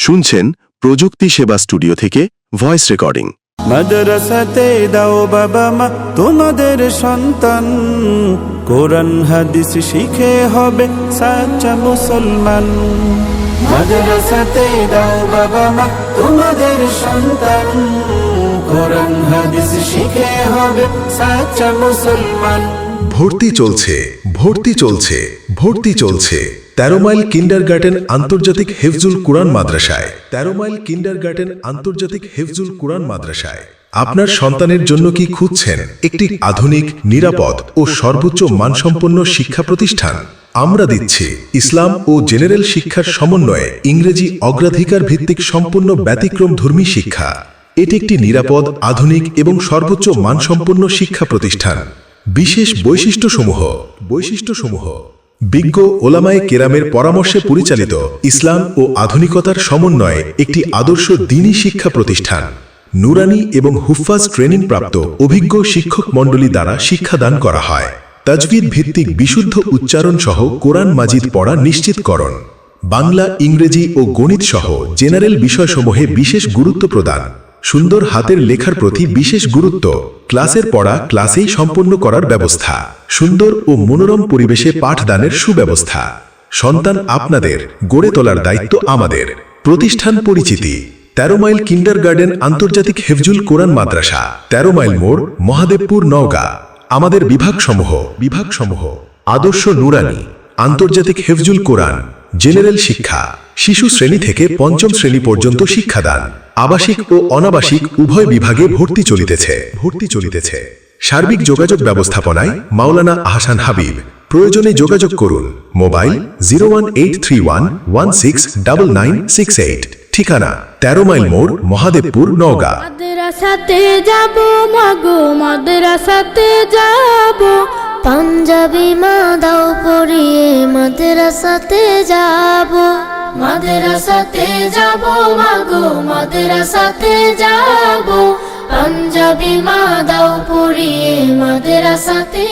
শুনছেন প্রযুক্তি সেবা স্টুডিও থেকে ভয়েস রেকর্ডিং। মাদ্রাসাতে দাও বাবা মা তোমাদের সন্তান, কোরআন হাদিস শিখে হবে সাচ্চা মুসলমান। মাদ্রাসাতে দাও বাবা মা তোমাদের সন্তান, কোরআন হাদিস শিখে হবে সাচ্চা মুসলমান। ভর্তি চলছে, ভর্তি চলছে, ভর্তি চলছে 13 মাইল কিন্ডারগার্টেন আন্তর্জাতিক হেফজুল কুরআন মাদ্রাসায়। 13 মাইল কিন্ডারগার্টেন আন্তর্জাতিক হেফজুল কুরআন মাদ্রাসায় আপনার সন্তানের জন্য কি খুঁজছেন একটি আধুনিক, নিরাপদ ও সর্বোচ্চ মানসম্পন্ন শিক্ষা প্রতিষ্ঠান? আমরা দিচ্ছি ইসলাম ও জেনারেল শিক্ষার সমন্বয়ে ইংরেজি অগ্রাধিকার ভিত্তিক সম্পূর্ণ ব্যতিক্রমধর্মী শিক্ষা। এটি একটি নিরাপদ, আধুনিক এবং সর্বোচ্চ মানসম্পন্ন শিক্ষা প্রতিষ্ঠান। বিশেষ বৈশিষ্ট্যসমূহ বিজ্ঞ ওলামায়ে কেরামের পরামর্শে পরিচালিত ইসলাম ও আধুনিকতার সমন্বয়ে একটি আদর্শ দ্বীনী শিক্ষা প্রতিষ্ঠান। নুরানি এবং হুফাজ ট্রেনিং প্রাপ্ত অভিজ্ঞ শিক্ষক মণ্ডলী দ্বারা শিক্ষাদান করা হয়। তাজবিদ ভিত্তিক বিশুদ্ধ উচ্চারণ সহ কোরআন মাজিদ পড়া নিশ্চিতকরণ। বাংলা, ইংরেজি ও গণিত সহ জেনারেল বিষয়সমূহে বিশেষ গুরুত্ব প্রদান। সুন্দর হাতের লেখার প্রতি বিশেষ গুরুত্ব। ক্লাসের পড়া ক্লাসেই সম্পন্ন করার ব্যবস্থা। সুন্দর ও মনোরম পরিবেশে পাঠদানের সুব্যবস্থা। সন্তান আপনাদের, গড়ে তোলার দায়িত্ব আমাদের। প্রতিষ্ঠান পরিচিতি: 13 মাইল কিন্ডারগার্টেন আন্তর্জাতিক হেফজুল কোরআন মাদ্রাসা, 13 মাইল মোড়, মহাদেবপুর, নওগাঁ। আমাদের বিভাগসমূহ: আদর্শ নুরানি, আন্তর্জাতিক হেফজুল কোরআন, জেনারেল শিক্ষা, শিশু শ্রেণী থেকে 5ম শ্রেণী পর্যন্ত শিক্ষাদান। আবাসিক ও অনাবাসিক উভয় বিভাগে ভর্তি চলিতেছে। সার্বিক যোগাযোগ ব্যবস্থাপনায় মাওলানা আহসান হাবিব। প্রয়োজনে যোগাযোগ করুন। মোবাইল 01831169968। ঠিকানা 13 মাইল মোড়, মহাদেবপুর, নওগাঁ। মাদ্রাসাতে যাব মাগো, মাদ্রাসাতে যাব, পাঞ্জাবি মা দাও পড়িয়ে মাদ্রাসাতে যাব। মাদ্রাসাতে যাব মাগো, মাদ্রাসাতে যাব, পাঞ্জাবি মা দাও পড়িয়ে মাদ্রাসাতে